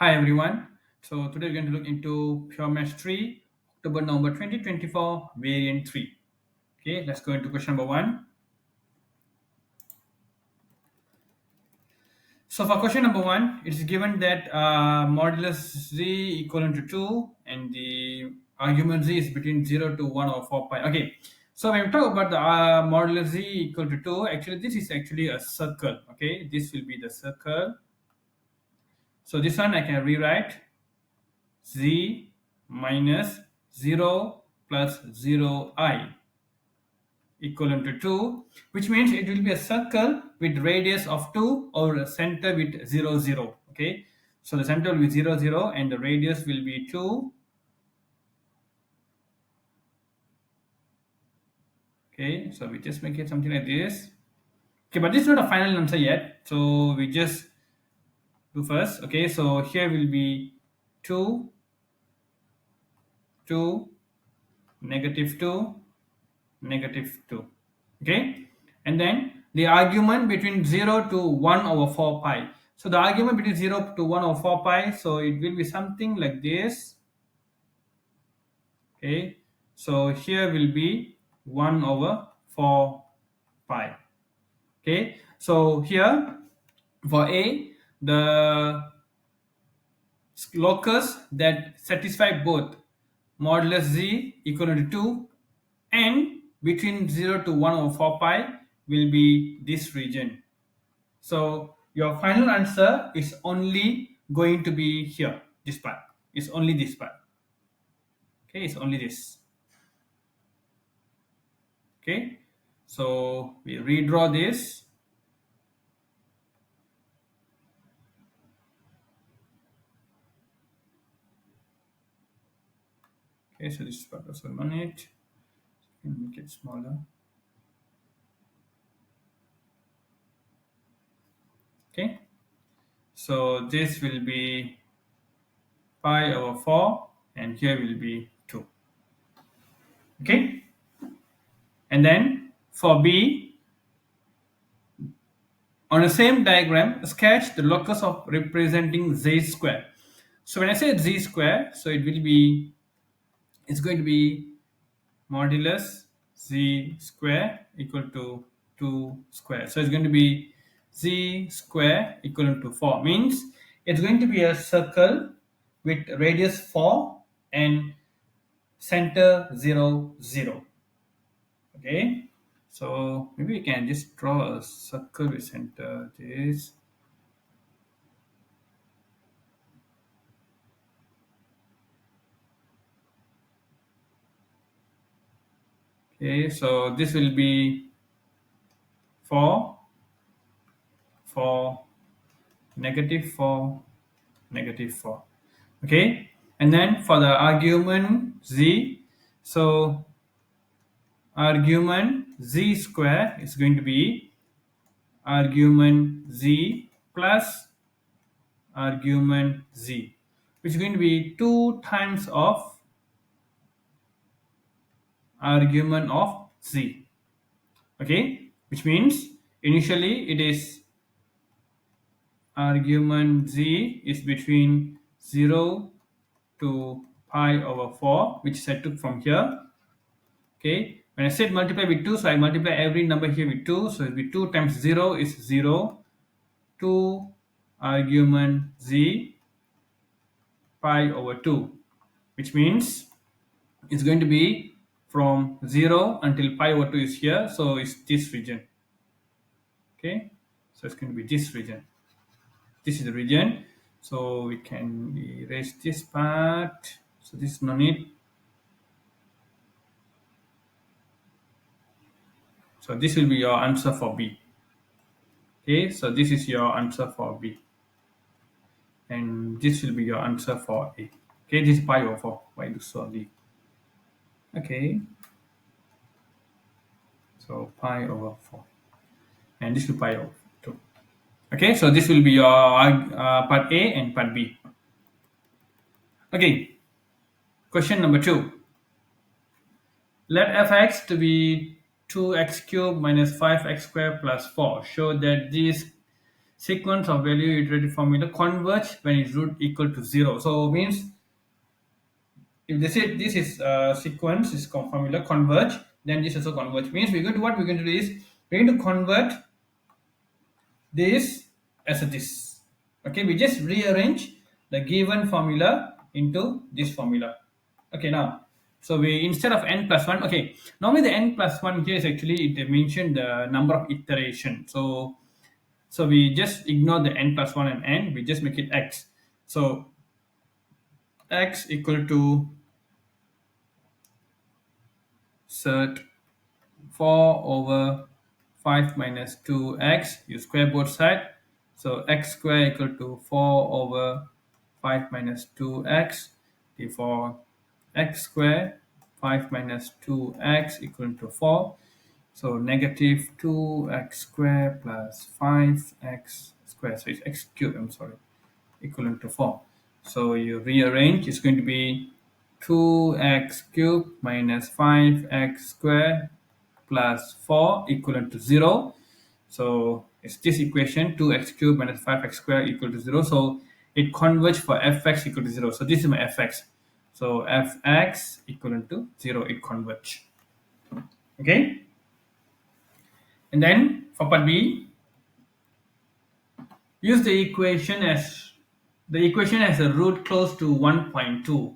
Hi everyone. So today we're going to look into Pure Maths 3, October November 2024, variant 3. Okay, let's go into question number 1. So for question number 1, it's given that modulus z equivalent to 2 and the argument z is between 0 to 1 or 4 pi. Okay, so when we talk about the modulus z equal to 2, actually this is actually a circle. Okay, this will be the circle. So this one I can rewrite z minus 0 plus 0I equivalent to 2, which means it will be a circle with radius of 2 or a center with 0 0. Okay, so the center will be 0 0 and the radius will be 2. Okay, so we just make it something like this. Okay, but this is not a final answer yet, so we just do first. Okay, so here will be 2 2 negative 2 negative 2. Okay, and then the argument between 0 to 1 over 4 pi. So the argument between 0 to 1 over 4 pi, so it will be something like this. Okay, so here will be 1 over 4 pi. Okay, so here for a, the locus that satisfy both modulus z equal to 2 and between 0 to 1 over 4 pi will be this region. So your final answer is only going to be here, this part. It's only this part. Okay, it's only this. Okay, so we redraw this. Okay, so this part also on it. Make it smaller. Okay, so this will be pi over 4 and here will be 2. Okay, and then for b, on the same diagram sketch the locus of representing z square. So when I say z square, so it will be, it's going to be modulus z square equal to 2 square. So it's going to be z square equivalent to 4, means it's going to be a circle with radius 4 and center 0 0. Okay, so maybe we can just draw a circle with center this. Okay, so this will be 4 4 negative 4 negative 4. Okay, and then for the argument z, so argument z square is going to be argument z plus argument z, which is going to be 2 times of argument of z. Okay, which means initially it is argument z is between 0 to pi over 4, which I took from here. Okay, when I said multiply with 2, so I multiply every number here with 2, so it will be 2 times 0 is 0, 2 argument z pi over 2, which means it's going to be from 0 until pi over 2 is here, so it's this region. Okay, so it's going to be this region. This is the region, so we can erase this part, so this is no need. So this will be your answer for b. Okay, so this is your answer for b, and this will be your answer for a. Okay, this is pi over 4. Why do so d? Okay, so pi over 4, and this will pi over 2. Okay, so this will be your part a and part b. Okay, question number 2. Let fx to be 2x cubed minus 5x squared plus 4. Show that this sequence of value iterative formula converge when its root equal to 0. So means if they say this is sequence is formula converge, then this also converge. Means we're going to what we're going to do is we're going to convert this as a this. Okay, we just rearrange the given formula into this formula. Okay, now so we instead of n plus 1, okay, normally the n plus 1 here is actually it mentioned the number of iteration. So we just ignore the n plus 1 and n, we just make it x. So x equal to set 4 over 5 minus 2x, you square both sides. So x square equal to 4 over 5 minus 2x. Therefore, x square 5 minus 2x equal to 4. So negative 2x square plus 5x square. So it's x cubed, I'm sorry, equivalent to 4. So you rearrange, it's going to be 2x cubed minus 5x square plus 4 equivalent to 0. So it's this equation 2x cubed minus 5x squared equal to 0. So it converges for fx equal to 0. So this is my fx. So fx equivalent to 0, it converge. Okay. And then for part B, use the equation as a root close to 1.2.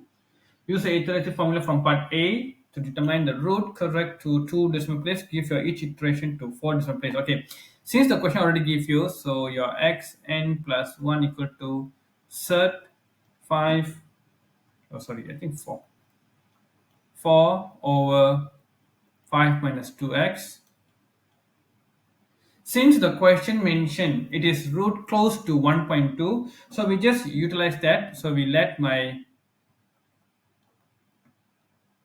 Use the iterative formula from part A to determine the root correct to 2 decimal place. Give your each iteration to 4 decimal place. Okay, since the question already gives you, so your xn plus 1 equal to cert 5, oh sorry, I think 4. 4 over 5 minus 2x. Since the question mentioned it is root close to 1.2, so we just utilize that. So we let my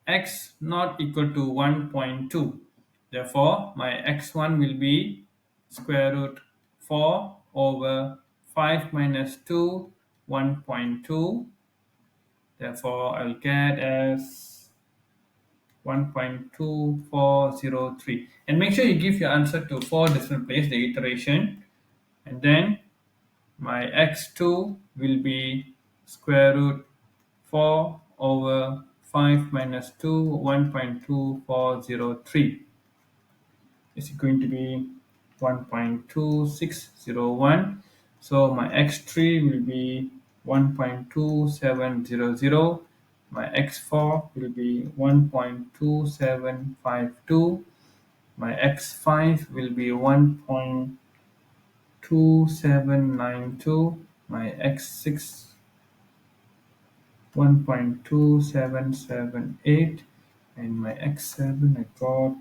x not equal to 1.2. Therefore, my x1 will be square root 4 over 5 minus 2, 1.2. Therefore, I'll get as 1.2403. And make sure you give your answer to 4 decimal place, the iteration. And then my x2 will be square root 4 over 5 minus 2, 1.2403 is going to be 1.2601. So my x3 will be 1.2700. My x4 will be 1.2752. My x5 will be 1.2792. My x6 1.2778, and my x7 I got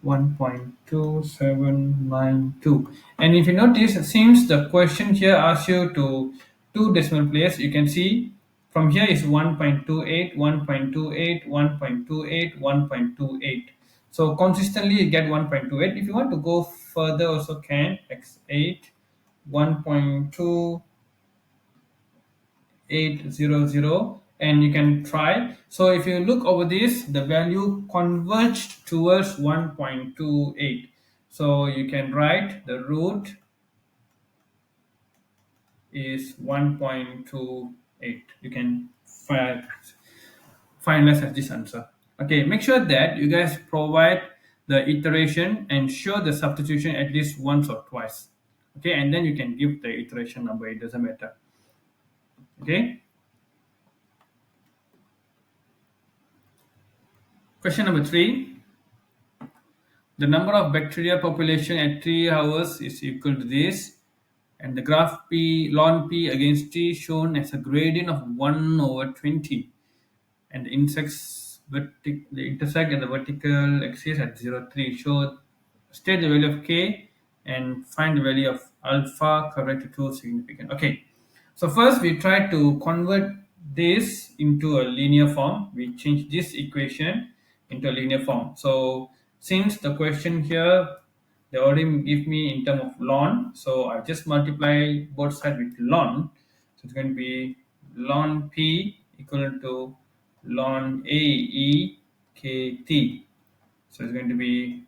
1.2792. And if you notice, since the question here asks you to 2 decimal place, you can see from here is 1.28, 1.28, 1.28, 1.28. So consistently you get 1.28. If you want to go further also can, x8, 1.2, 800, and you can try. So if you look over this, the value converged towards 1.28. So you can write the root is 1.28. You can finalize as this answer. Okay, make sure that you guys provide the iteration and show the substitution at least once or twice. Okay, and then you can give the iteration number, it doesn't matter. Okay. Question number 3. The number of bacteria population at 3 hours is equal to this, and the graph P ln P against T shown as a gradient of 1 over 20, and the the intersect at the vertical axis at 0.3. So state the value of K and find the value of alpha correct to significant. Okay, so first we try to convert this into a linear form. We change this equation into a linear form. So since the question here they already give me in terms of ln, so I just multiply both sides with ln. So it's going to be ln P equal to ln A E K T. So it's going to be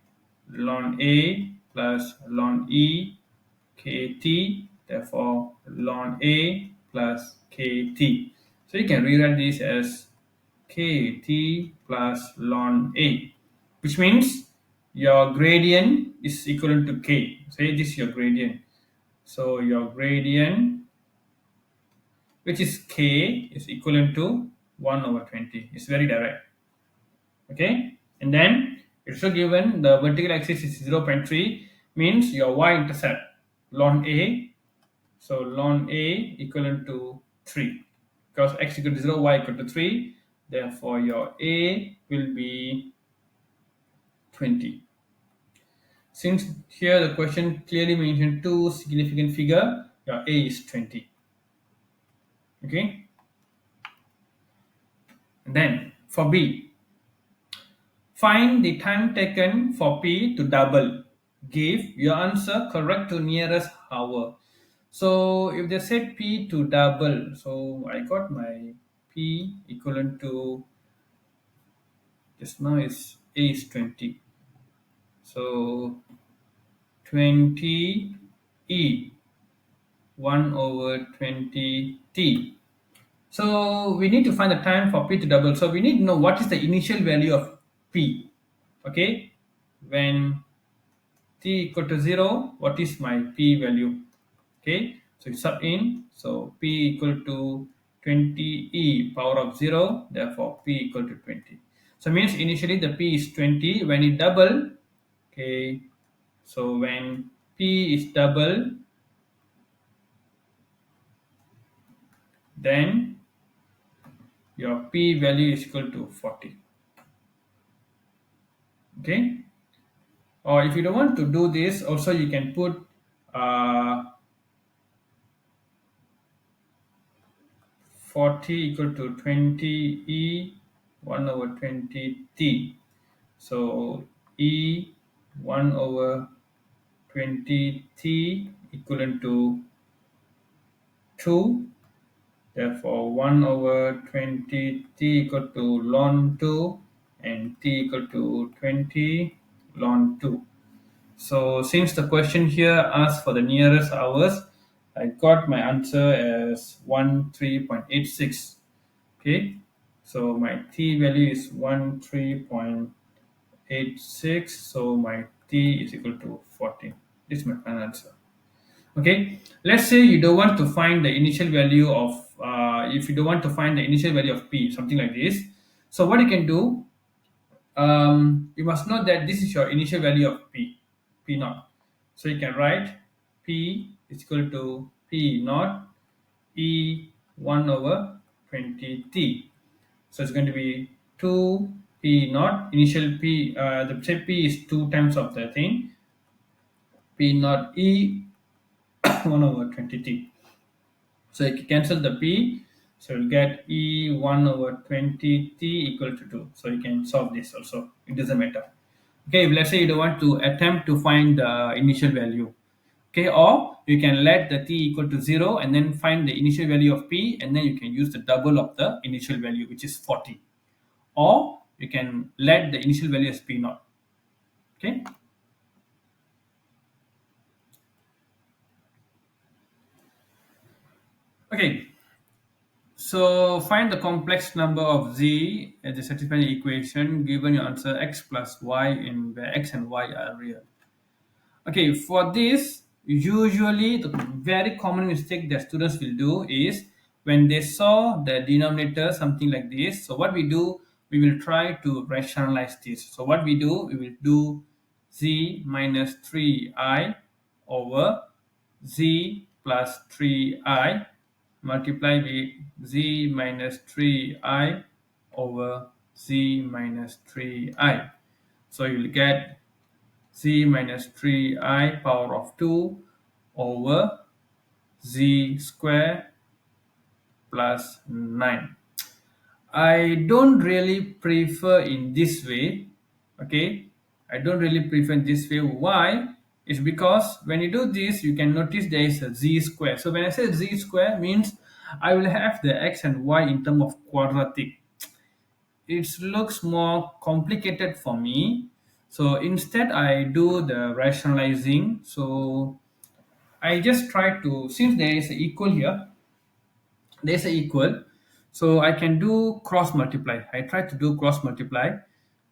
ln A plus ln E kt, therefore ln a plus kt. So you can rewrite this as kt plus ln a, which means your gradient is equivalent to k. Say this is your gradient. So your gradient, which is k, is equivalent to 1 over 20. It's very direct. Okay, and then it's also given the vertical axis is 0.3, means your y-intercept ln a. So ln a equivalent to 3, because x equal to 0, y equal to 3. Therefore your a will be 20. Since here the question clearly mentioned two significant figure, your a is 20. Okay, and then for b, find the time taken for P to double. Give your answer correct to nearest hour. So if they said P to double, so I got my P equivalent to, just now is A is 20. So 20 E 1 over 20 T. So we need to find the time for P to double. So we need to know what is the initial value of P. Okay, when t equal to 0, what is my p value? Okay, so you sub in, so p equal to 20 e power of 0, therefore p equal to 20. So means initially the p is 20, when it double, okay, so when p is double, then your p value is equal to 40. Okay, or if you don't want to do this, also you can put uh, 40 equal to 20 e 1 over 20 t. So e 1 over 20 t equivalent to 2. Therefore 1 over 20 t equal to ln 2 and t equal to 20 ln 2. So since the question here asks for the nearest hours, I got my answer as 13.86. Okay, so my t value is 13.86, so my t is equal to 14. This is my final answer. Okay, let's say you don't want to find the initial value of if you don't want to find the initial value of p, something like this. So what you can do, you must know that this is your initial value of p naught. So you can write p is equal to p naught e 1 over 20 t. So it's going to be 2 p naught, initial p, the say p is 2 times of the thing, p naught e 1 over 20 t. So you can cancel the p, so you'll get e 1 over 20 t equal to 2. So you can solve this also, it doesn't matter. Okay, if let's say you don't want to attempt to find the initial value, okay, or you can let the t equal to 0 and then find the initial value of p, and then you can use the double of the initial value, which is 40, or you can let the initial value as p naught. Okay, okay, so find the complex number of z as a satisfying equation given your answer x plus y in where x and y are real. Okay, for this, usually the very common mistake that students will do is when they saw the denominator something like this. So what we do, we will try to rationalize this. So what we do, we will do z minus 3i over z plus 3i multiply with z minus 3i over z minus 3i. So you will get z minus 3i power of 2 over z square plus 9. I don't really prefer in this way. Okay, I don't really prefer in this way. Why? It's because when you do this, you can notice there is a z square. So when I say z square means I will have the x and y in terms of quadratic. It looks more complicated for me. So instead I do the rationalizing. So I just try to, since there is a equal here, there's a equal, so I can do cross multiply. I try to do cross multiply.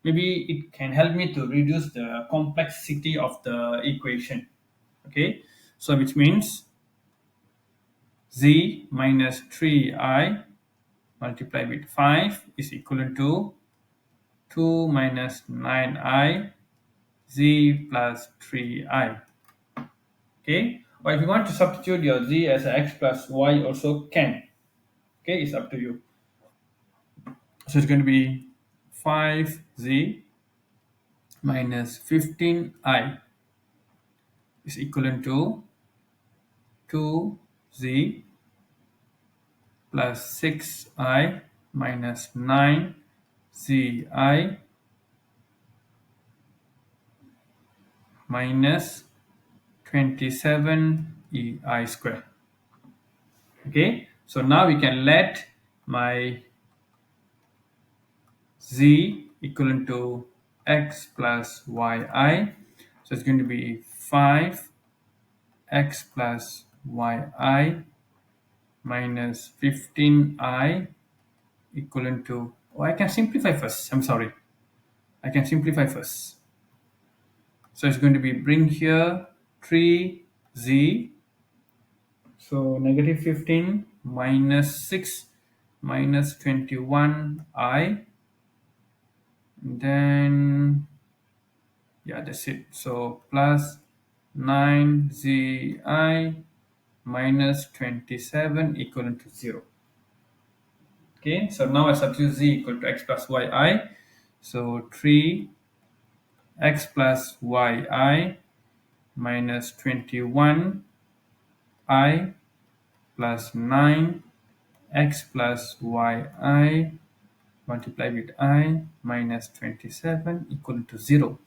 Maybe it can help me to reduce the complexity of the equation. Okay, so which means z minus 3I multiplied with 5 is equivalent to 2 minus 9I z plus 3I. Okay, or if you want to substitute your z as a x plus y also can. Okay, it's up to you. So it's going to be 5z minus 15I is equivalent to 2z plus 6I minus 9zi minus 27ei square. Okay, so now we can let my z equivalent to x plus yi. So it's going to be 5x plus yi minus 15I equivalent to, oh, I can simplify first. I'm sorry. I can simplify first. So it's going to be bring here 3z. So negative 15 minus 6 minus 21I. Then, yeah, that's it. So plus 9zi minus 27 equivalent to 0. Okay, so now I substitute z equal to x plus yi. So 3x plus yi minus 21 I plus 9 x plus yi multiplied with I minus 27 equal to 0.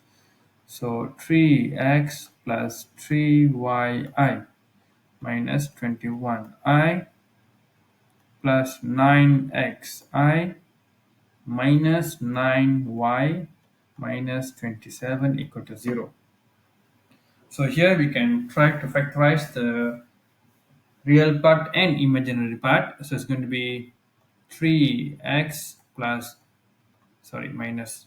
So 3x plus 3yi minus 21I plus 9xi minus 9y minus 27 equal to 0. So here we can try to factorize the real part and imaginary part. So it's going to be 3x plus, sorry, minus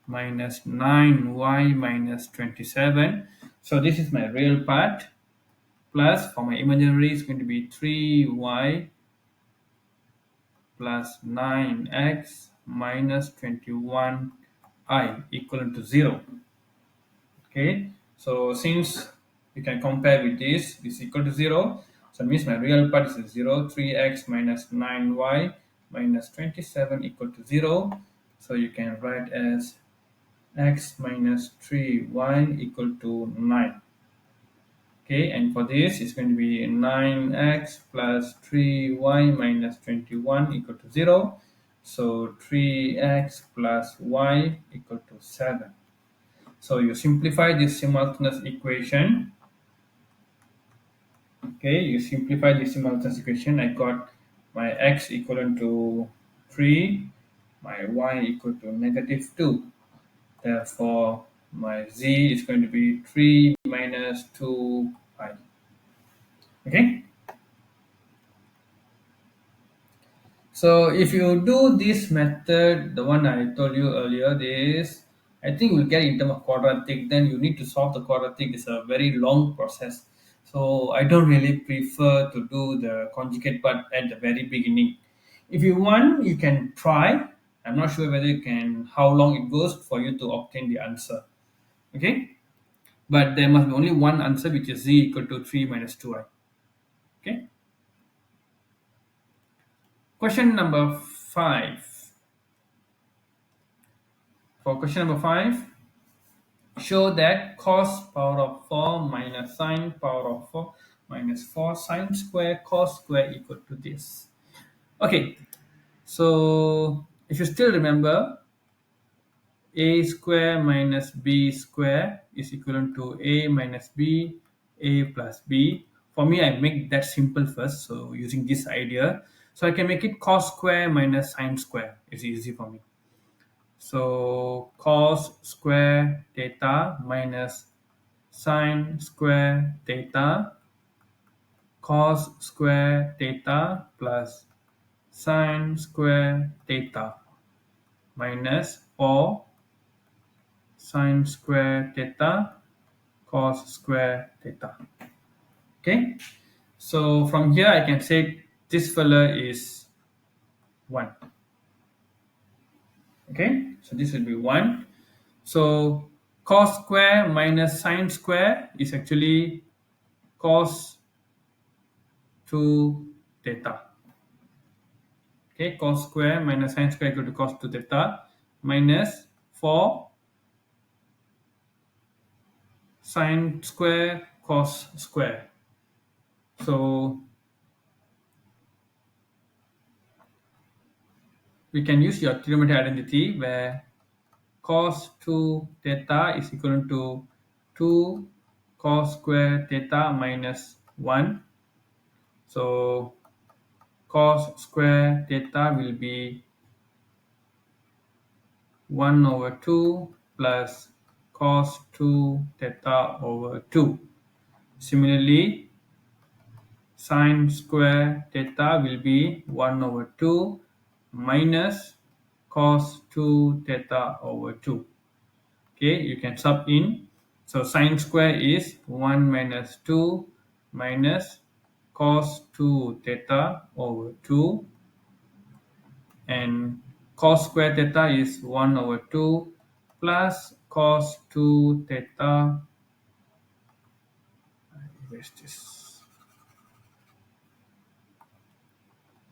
9y minus 27. So this is my real part, plus for my imaginary is going to be 3y plus 9x minus 21I equivalent to 0. Okay, so since you can compare with this equal to 0, so it means my real part is 0. 3x minus 9y minus 27 equal to 0. So you can write as x minus 3y equal to 9. Okay, and for this it's going to be 9x plus 3y minus 21 equal to 0. So 3x plus y equal to 7. So you simplify this simultaneous equation. Okay, you simplify this simultaneous equation. I got my x equivalent to 3, my y equal to negative 2. Therefore, my z is going to be 3 minus 2i. Okay. So if you do this method, the one I told you earlier, this I think we'll get in terms of quadratic. Then you need to solve the quadratic. It's a very long process. So I don't really prefer to do the conjugate part at the very beginning. If you want, you can try. I'm not sure whether you can how long it goes for you to obtain the answer. Okay, but there must be only one answer, which is z equal to 3 minus 2i. Okay. Question number 5. For question number 5, show that cos power of 4 minus sine power of 4 minus 4 sine square cos square equal to this. Okay, so if you still remember, a square minus b square is equivalent to a minus b, a plus b. For me, I make that simple first. So using this idea, so I can make it cos square minus sine square. It's easy for me. So cos square theta minus sine square theta cos square theta plus sin square theta minus 4 sin square theta cos square theta. Okay, so from here I can say this fella is 1. Okay, so this will be 1. So cos square minus sin square is actually cos 2 theta. Okay, cos square minus sin square equal to cos 2 theta minus 4 sin square cos square. So we can use your trigonometry identity where cos 2 theta is equal to 2 cos square theta minus 1. So cos square theta will be 1 over 2 plus cos 2 theta over 2. Similarly, sin square theta will be 1 over 2 minus cos 2 theta over 2. Okay, you can sub in. So sin square is 1 minus 2 minus cos 2 theta over 2, and cos square theta is 1 over 2 plus cos 2 theta, where's this,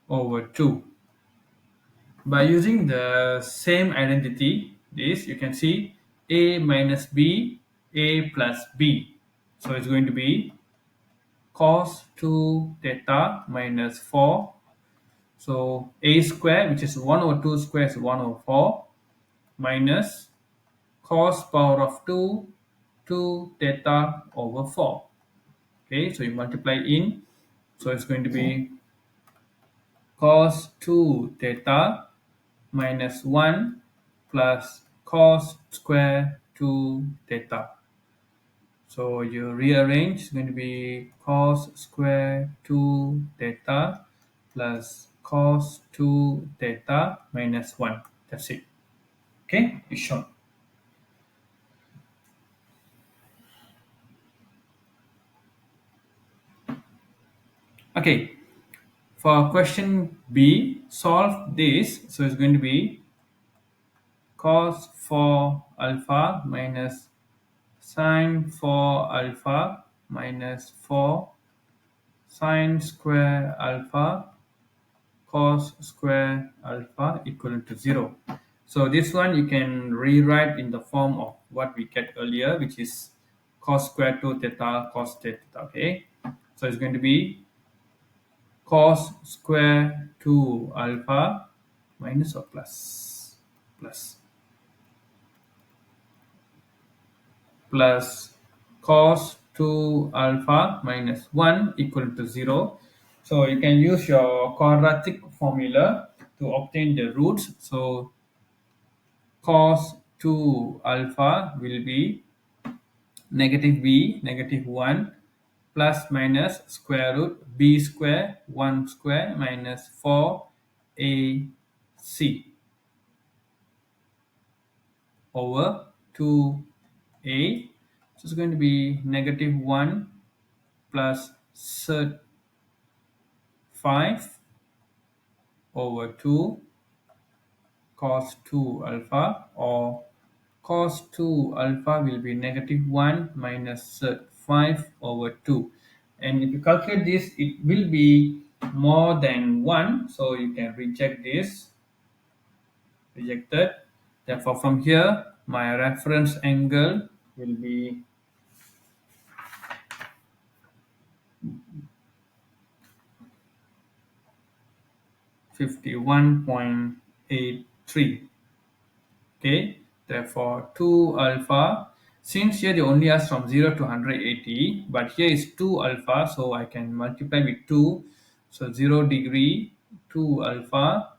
over 2. By using the same identity, this you can see a minus b, a plus b. So it's going to be cos 2 theta minus 4. So a square, which is 1 over 2 square, is 1 over 4 minus cos power of 2 2 theta over 4. Okay, so you multiply in. So it's going to be cos 2 theta minus 1 plus cos square 2 theta. So you rearrange, it's going to be cos square 2 theta plus cos 2 theta minus 1. That's it. Okay, it's shown. Okay, for question B, solve this. So it's going to be cos 4 alpha minus sin 4 alpha minus 4 sin square alpha cos square alpha equal to 0. So this one you can rewrite in the form of what we get earlier, which is cos square 2 theta cos theta. Okay, so it's going to be cos square 2 alpha minus or plus plus cos 2 alpha minus 1 equal to 0. So you can use your quadratic formula to obtain the roots. So cos 2 alpha will be negative b, negative 1, plus minus square root b square 1 square minus 4ac over 2a. So it's going to be negative 1 plus cert 5 over 2 cos 2 alpha, or cos 2 alpha will be negative 1 minus cert 5 over 2. And if you calculate this, it will be more than 1. So you can reject this. Rejected. Therefore, from here, my reference angle will be 51.83. Okay, therefore 2 alpha, since here they only ask from 0 to 180, but here is 2 alpha, so I can multiply with 2. So 0 degree 2 alpha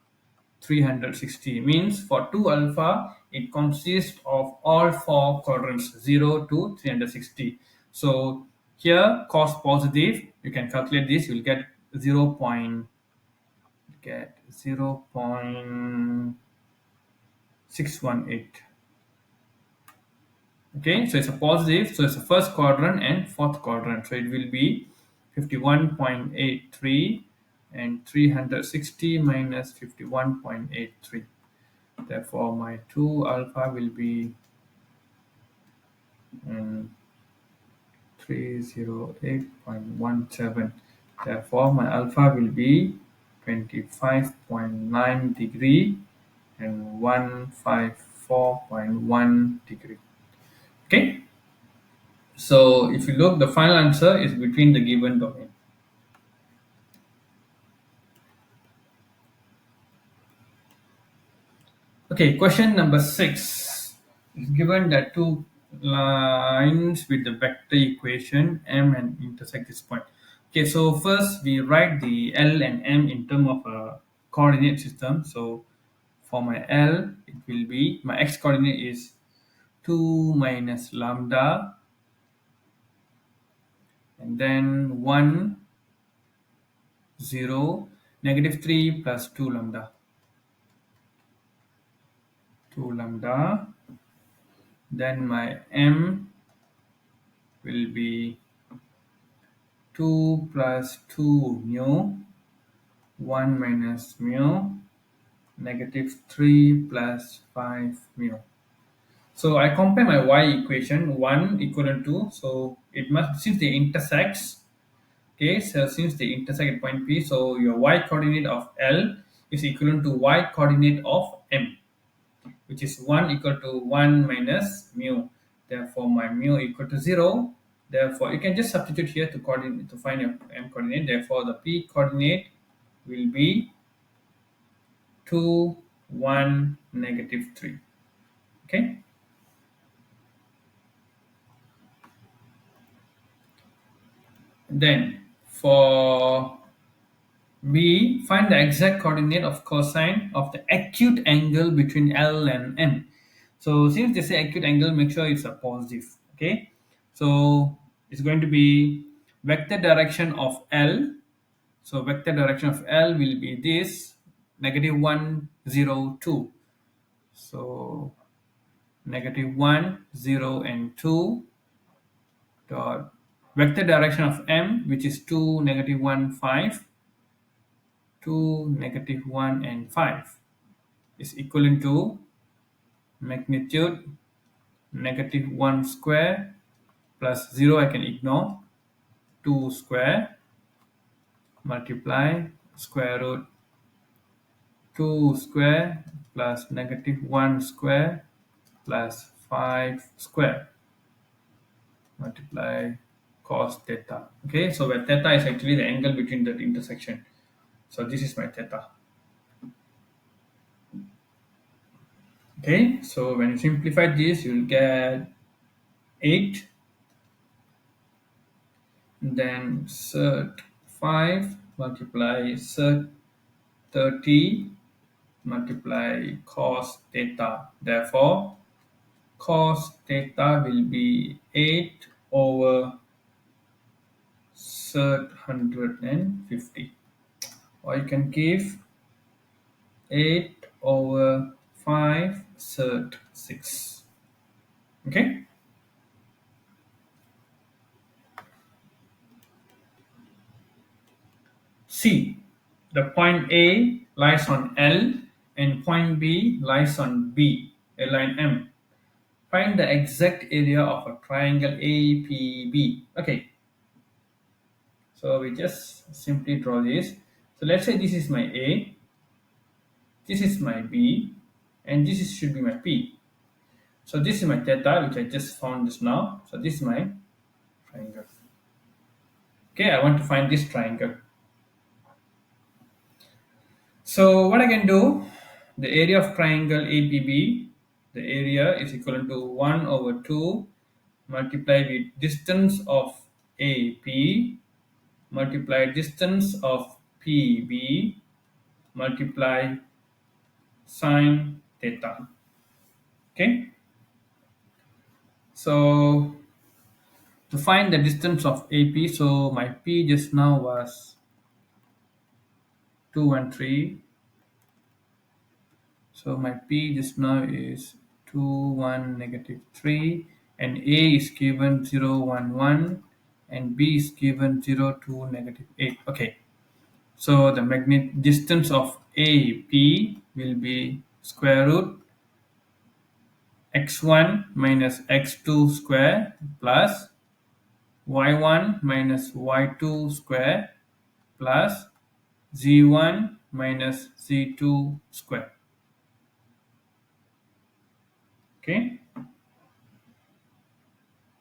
360 means for 2 alpha it consists of all 4 quadrants 0 to 360. So Here cos positive, you can calculate this, you will get 0.618. Okay, so it's a positive, so it's the first quadrant and fourth quadrant, so it will be 51.83 and 360 minus 51.83. Therefore my 2 alpha will be 308.17. Therefore my alpha will be 25.9 degree and 154.1 degree. Okay, so if you look, the final answer is between the given domain. Okay, question number 6 is given that two lines with the vector equation m and intersect this point. Okay, so first we write the L and M in terms of a coordinate system. So for my L, it will be, my x coordinate is 2 minus lambda, and then 1, 0, negative 3 plus 2 lambda. 2 lambda. Then my M will be 2 plus 2 mu, 1 minus mu, negative 3 plus 5 mu. So I compare my y equation, 1 equivalent to, so it must, since they intersects, okay, so since they intersect at point P, so your y coordinate of L is equivalent to y coordinate of M, which is 1 equal to 1 minus mu. Therefore, my mu equal to 0. Therefore, you can just substitute here to coordinate to find your M coordinate. Therefore, the P coordinate will be 2, 1, negative 3. Okay. Then for B, find the exact coordinate of cosine of the acute angle between L and M. So since they say acute angle, make sure it's a positive. Okay. So it's going to be vector direction of L. So vector direction of L will be this, negative 1, 0, 2. So negative 1, 0, and 2 dot vector direction of M, which is 2, negative 1, 5. 2, negative 1, and 5 is equivalent to magnitude negative 1 square plus 0 I can ignore, 2 square multiply square root 2 square plus negative 1 square plus 5 square multiply cos theta. Okay, so where theta is actually the angle between the intersection. So this is my theta. Okay, so when you simplify this, you'll get 8. Then cert 5 multiply cert 30 multiply cos theta. Therefore, cos theta will be 8 over cert 150. Or you can give 8 over 5 cert 6. Okay. C. The point A lies on L and point B lies on B, a line M. Find the exact area of a triangle APB. Okay, so we just simply draw this. So let's say this is my A, this is my B, and should be my P. So this is my theta, which I just found just now. So this is my triangle. Okay, I want to find this triangle. So what I can do, the area of triangle APB, the area is equivalent to 1 over 2 multiplied with distance of AP multiply distance of PB multiply sine theta. Okay. So To find the distance of AP, so my P just now was 2 and 3. So my P just now is 2, 1, negative 3, and A is given 0, 1, 1, and B is given 0, 2, negative 8. Okay, so the magnet distance of AP will be square root x1 minus x2 square plus y1 minus y2 square plus z1 minus z2 square. Okay,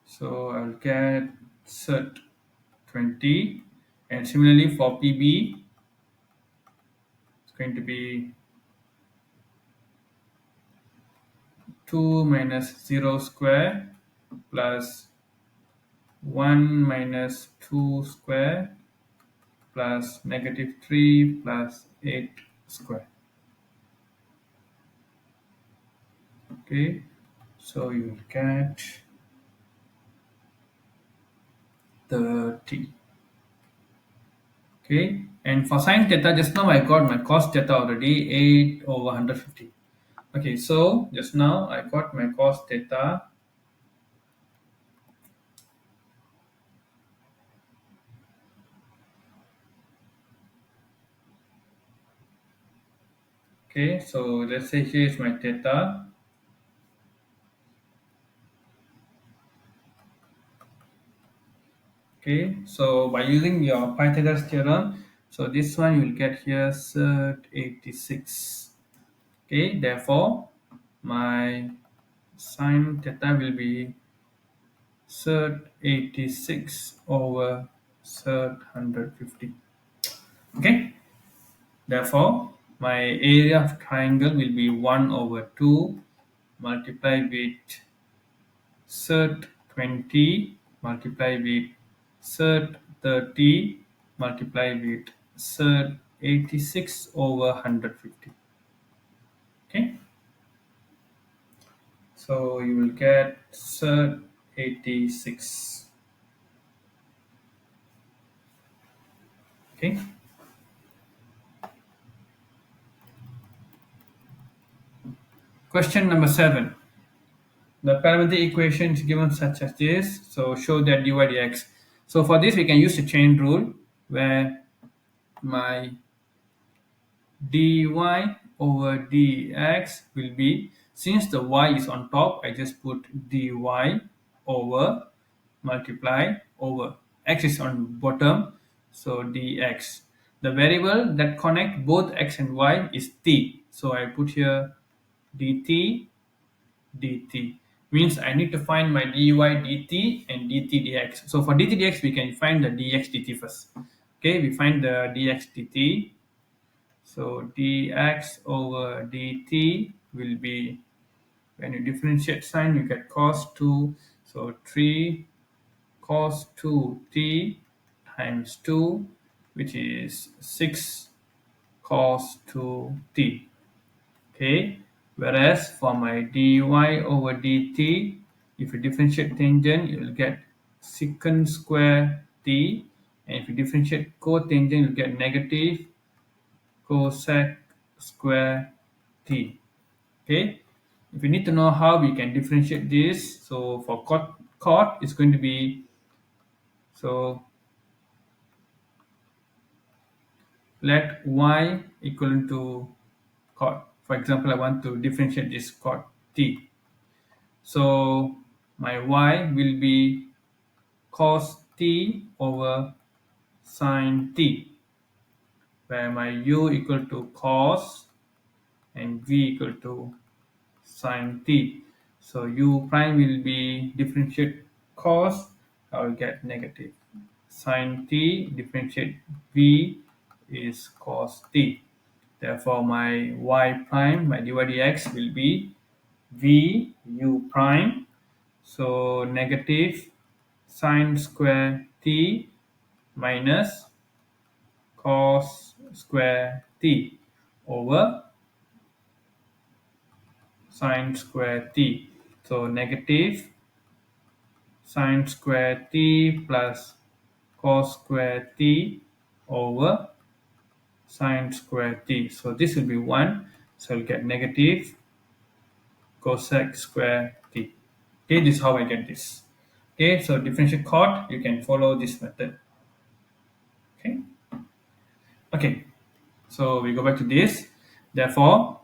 so I'll get cert 20, and similarly for PB it's going to be 2 minus 0 square plus 1 minus 2 square plus negative 3 plus 8 square. Okay, so you will get 30. Okay, and for sine theta, just now I got my cos theta already, 8 over 150. Okay, so just now I got my cos theta. Okay, so let's say here is my theta. Okay, so by using your Pythagoras theorem, so this one you will get here cert 86. Okay, therefore my sine theta will be cert 86 over cert 150. Okay, therefore my area of triangle will be 1 over 2 multiplied with cert 20 multiplied with cert 30 multiplied with cert 86 over 150. Okay, so you will get cert 86. Okay, question number 7. The parametric equation is given such as this, so show that dy dx. So for this we can use the chain rule where my dy over dx will be, since the y is on top, I just put dy over multiply over x is on bottom, so dx. The variable that connect both x and y is t, so I put here dt dt. Means I need to find my dy dt and dt dx. So for dt dx we can find the dx dt first. Okay, we find the dx dt. So dx over dt will be, when you differentiate sign, you get cos 2. So 3 cos 2t times 2, which is 6 cos 2t. Okay. Whereas for my dy over dt, if you differentiate tangent, you will get secant square t. And if you differentiate cotangent, you will get negative cosec square t. Okay, if you need to know how we can differentiate this, so for cot it's going to be, so let y equal to cot. For example, I want to differentiate this cot t, so my y will be cos t over sine t, where my u equal to cos and v equal to sine t. So u prime will be differentiate cos, I will get negative. Sine t differentiate v is cos t. Therefore, my y prime, my dy dx will be v u prime. So negative sine square t minus cos square t over sine square t. So negative sine square t plus cos square t over sine square t. So this will be 1. So I'll get negative cosec square t. Okay, this is how I get this. Okay, so differential chord, you can follow this method. Okay, okay. So we go back to this. Therefore,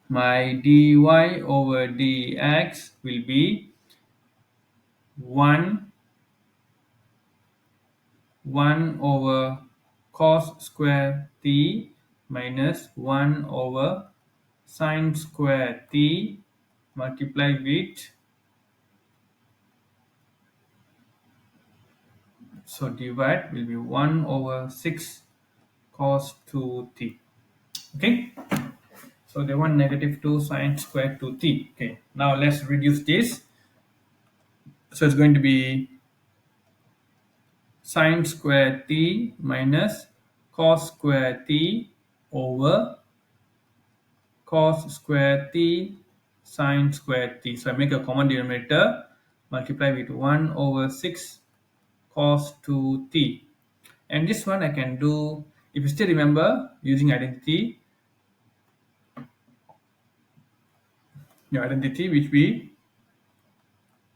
my dy over dx will be 1 1 over cos square t minus 1 over sine square t multiplied with, so divide will be 1 over 6 cos 2t. Okay, so they want negative 2 sine square 2t. Okay, now let's reduce this. So it's going to be sine square t minus cos square t over cos square t sine square t. So I make a common denominator, multiply with 1 over 6 cos 2t. And this one I can do, if you still remember, using identity, your identity which be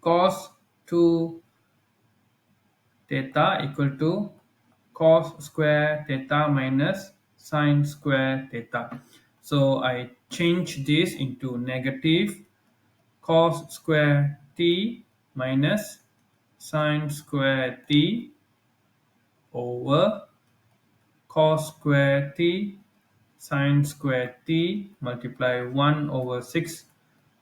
cos 2 theta equal to cos square theta minus sine square theta. So I change this into negative cos square t minus sine square t over cos square t sine square t multiply 1 over 6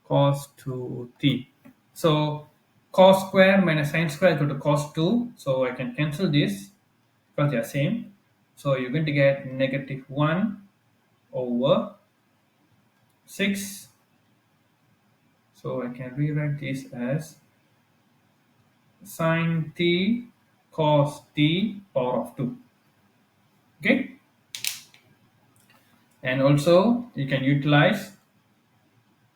cos 2t. So cos square minus sine square equal to cos 2. So I can cancel this because they are same. So you're going to get negative 1 over 6. So I can rewrite this as sine t cos t power of 2. Okay. And also you can utilize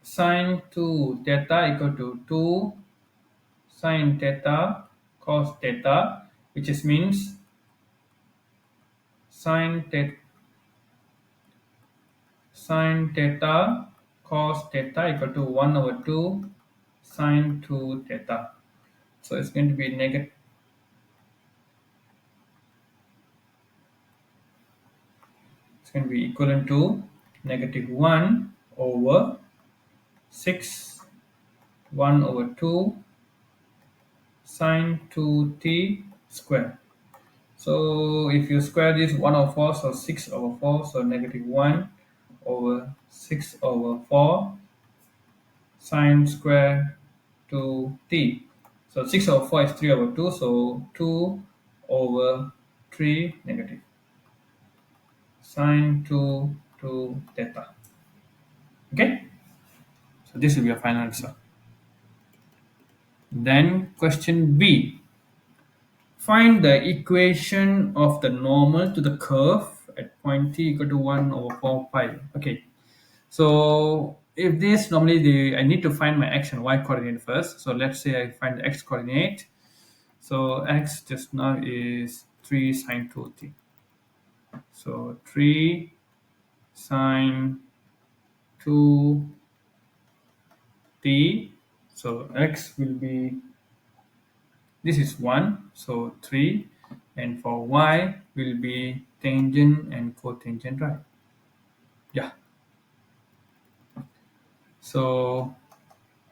sine 2 theta equal to 2 sine theta cos theta, which is means sine theta cos theta equal to 1 over 2 sine 2 theta. So it's going to be negative. It's going to be equivalent to negative 1 over 6 1 over 2 sine 2t square. So if you square this 1 over 4, so 6 over 4, so negative 1 over 6 over 4 sine square 2t. So 6 over 4 is 3 over 2, so 2 over 3 negative sine 2 theta. Okay, so this will be a final answer. Then question B. Find the equation of the normal to the curve at point t equal to 1 over 4 pi. Okay, so if this normally I need to find my x and y coordinate first. So let's say I find the x coordinate. So x just now is 3 sine 2t. So 3 sine 2t. So x will be, this is 1, so 3, and for y will be tangent and cotangent, right? Yeah. So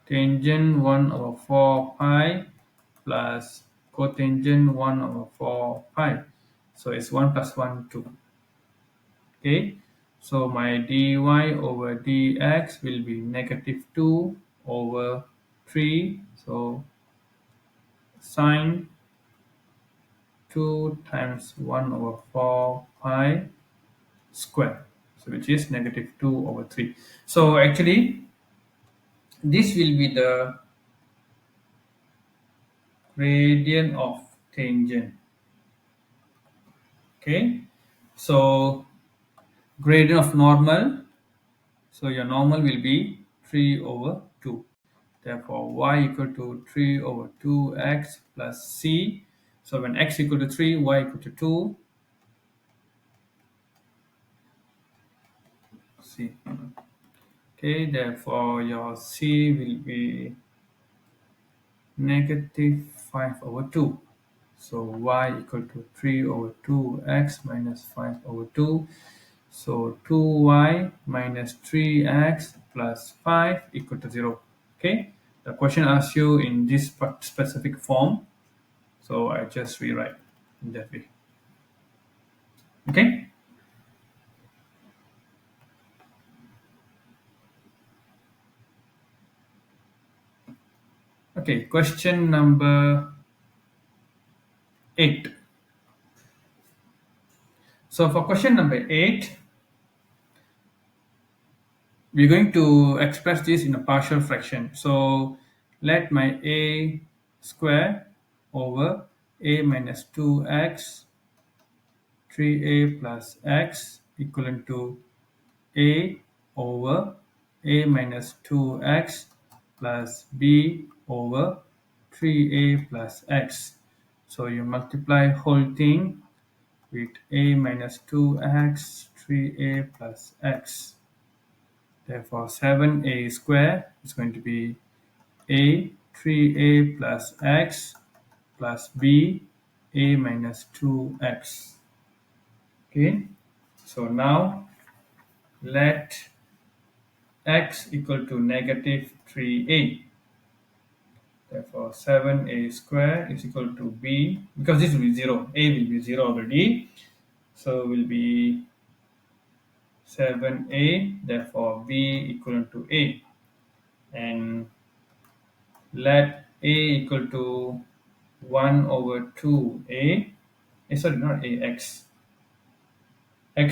tangent 1 over 4 pi plus cotangent 1 over 4 pi. So it's 1 plus 1, 2. Okay. So my dy over dx will be negative 2 over 3. So sine 2 times 1 over 4 pi square, so which is negative 2 over 3. So actually this will be the gradient of tangent. Okay, so gradient of normal, so your normal will be 3 over 2. Therefore, y equal to 3 over 2x plus c. So when x equal to 3, y equal to 2, c. Okay, therefore your c will be negative 5 over 2. So y equal to 3 over 2x minus 5 over 2. So 2y minus 3x plus 5 equal to 0. Okay, the question asks you in this specific form. So I just rewrite in that way. Okay. Okay, question number 8. So for question number 8, we're going to express this in a partial fraction. So let my a square over a minus 2x 3a plus x equivalent to a over a minus 2x plus b over 3a plus x. So you multiply whole thing with a minus 2x 3a plus x. Therefore, 7a square is going to be a 3a plus x plus b a minus 2x. Okay, so now let x equal to negative 3a. Therefore, 7a square is equal to b, because this will be 0, a will be 0 already. So will be 7a, therefore b equivalent to a. And let a equal to 1 over 2a, sorry, not a, x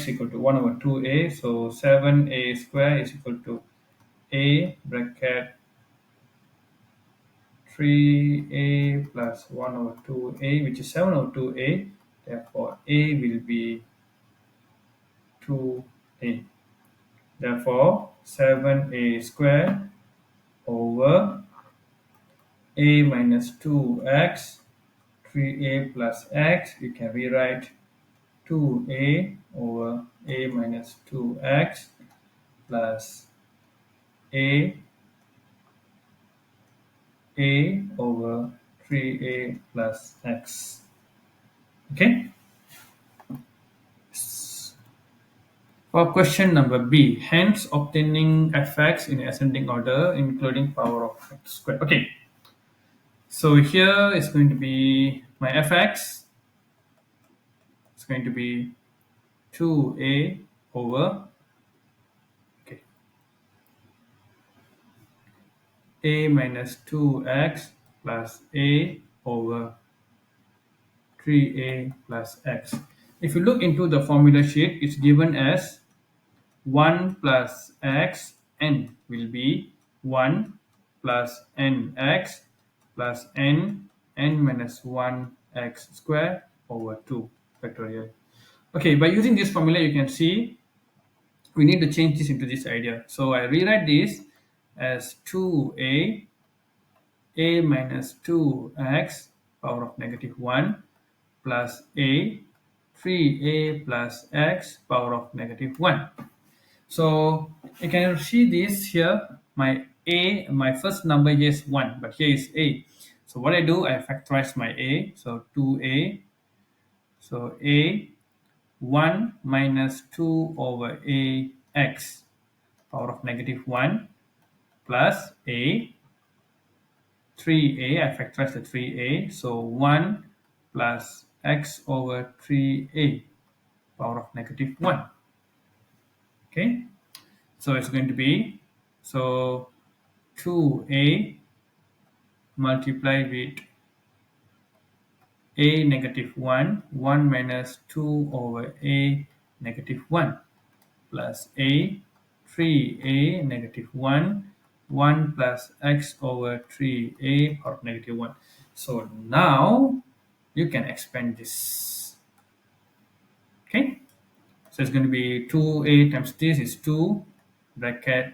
equal to 1 over 2a. So 7a square is equal to a bracket 3a plus 1 over 2a, which is 7 over 2a. Therefore, a will be 2a. Therefore, 7a square over a minus 2x, 3a plus x, we can rewrite 2a over a minus 2x plus a over 3a plus x. Okay. For question number B, hence obtaining fx in ascending order, including power of x squared. Okay, so here is going to be my fx. It's going to be 2a over, okay, a minus 2x plus a over 3a plus x. If you look into the formula sheet, it's given as 1 plus x n will be 1 plus nx plus n minus 1 x square over 2 factorial. Okay, by using this formula, you can see we need to change this into this idea. So I rewrite this as 2a minus 2x power of negative 1 plus a 3a plus x power of negative 1. So you can see this here. My first number here is 1, but here is a. So what I do, I factorize my a. So 2a. So a 1 minus 2 over a x power of negative 1 plus a 3a. I factorize the 3a. So 1 plus x over 3a power of negative 1. Okay. So it's going to be, so 2a multiplied with a negative 1, 1 minus 2 over a negative 1 plus a 3a negative 1, 1 plus x over 3a power of negative 1. So now you can expand this. Okay, so it's going to be 2a times this is 2 bracket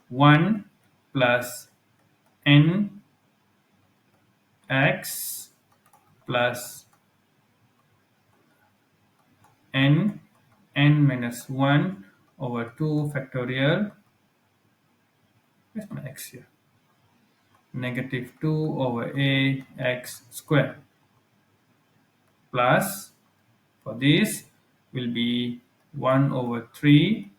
1 plus n x plus n minus 1 over 2 factorial. Where's my x here? Negative 2 over a x squared plus, for this will be 1 over 3,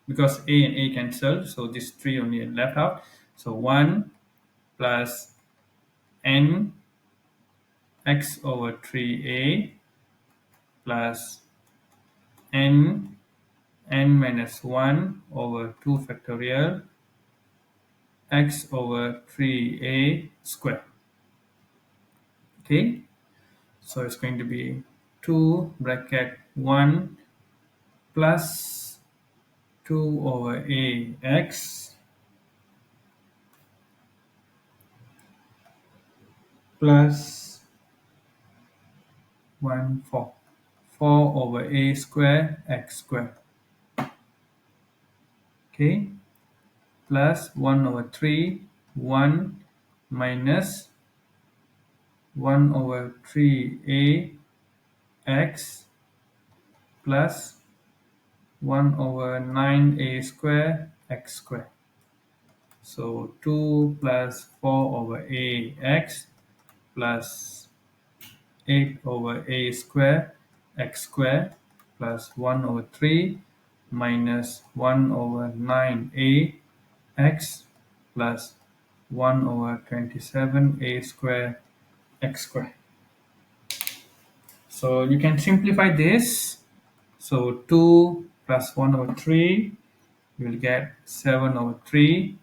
because a and a cancel, so this 3 only left out. So 1 plus n x over 3a plus n minus 1 over 2 factorial x over 3a squared. Okay, so it's going to be 2 bracket 1 plus 2 over a x plus 1 4 over a square x square. Okay, plus 1 over 3 1 minus 1 over 3a x plus 1 over 9a square x square. So 2 plus 4 over a x plus 8 over a square x square plus 1 over 3 minus 1 over 9a x plus 1 over 27a square x square. So you can simplify this. So 2 plus 1 over 3, you will get 7 over 3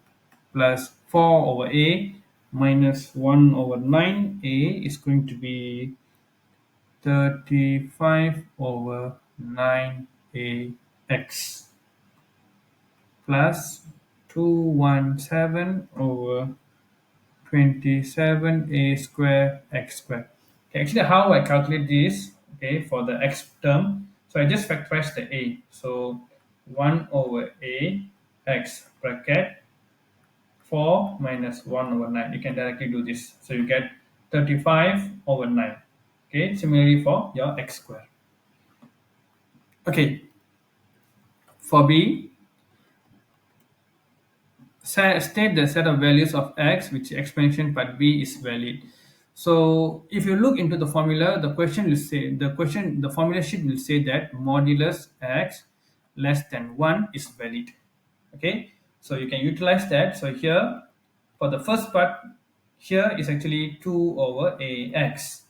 plus 4 over a minus 1 over 9a is going to be 35 over 9ax plus 217 over 27a square x square. Okay, actually, how I calculate this, okay, for the x term, so I just factorize the a. So 1 over a x bracket 4 minus 1 over 9. You can directly do this. So you get 35 over 9. Okay, similarly for your x square. Okay, for b, state the set of values of x which expansion part b is valid. So if you look into the formula, the formula sheet will say that modulus x less than 1 is valid. Okay, so you can utilize that. So here, for the first part, here is actually 2 over ax.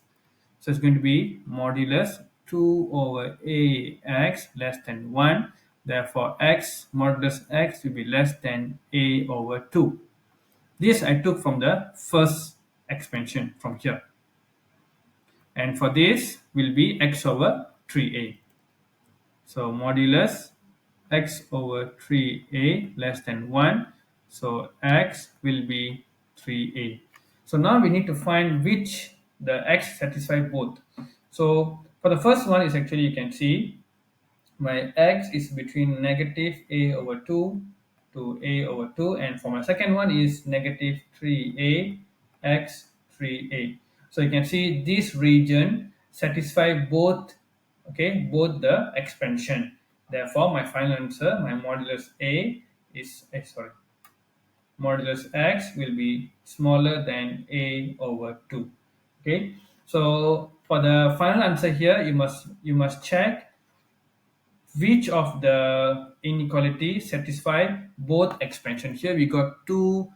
So it's going to be modulus 2 over ax less than 1. Therefore, x modulus x will be less than a over 2. This I took from the first expansion from here. And for this will be x over 3a. So modulus x over 3a less than 1. So x will be 3a. So now we need to find which the x satisfy both. So for the first one is actually, you can see my x is between negative a over 2 to a over 2, and for my second one is negative 3a x 3a. So you can see this region satisfy both, okay, both the expansion. Therefore my final answer, my modulus a is modulus x will be smaller than a over 2. Okay, so for the final answer here, you must check which of the inequality satisfy both expansion. Here we got two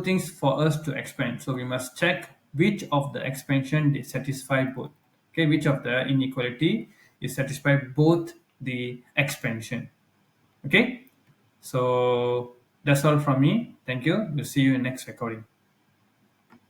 things for us to expand, so we must check which of the expansion they satisfy both. Okay, which of the inequality is satisfy both the expansion. Okay, so that's all from me. Thank you. We'll see you in next recording.